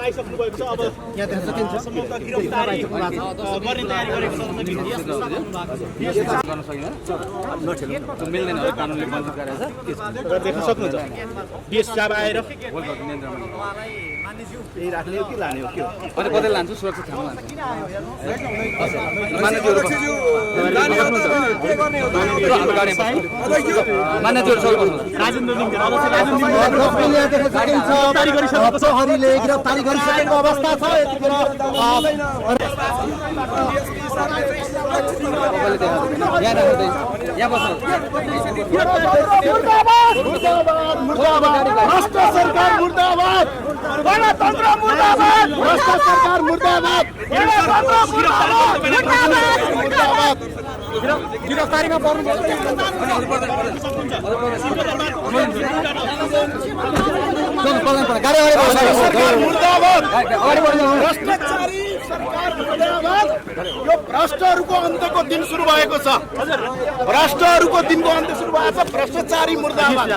आइसक्नु भएको छ अब यहाँ देख्न सकिन्छ गिरफ्तारी गर्ने तयारी गरेको गर्न सकिँदैन त्यो मिल्दैन होला कानुनले मन्जुर गरेछ देख्न सक्नुहुन्छ बिएस साहब आएर यही राख्ने हो कि लाने हो के हो अनि कतै लान्छु सुरक्षित ठाउँमा प्रहरीले गिरफ्तारी गरिसकेको अवस्था छ भ्रष्ट सरकार मुर्दाबाद गणतन्त्र मुर्दाबाद भ्रष्ट सरकार मुर्दाबाद गिरफ्तारीमा पर्नु भ्रष्टाचारी सरकार मुर्दाबाद यो भ्रष्टहरूको अन्तको दिन सुरु भएको छ भ्रष्टहरूको दिनको अन्त्य सुरु भएको छ भ्रष्टाचारी मुर्दाबाद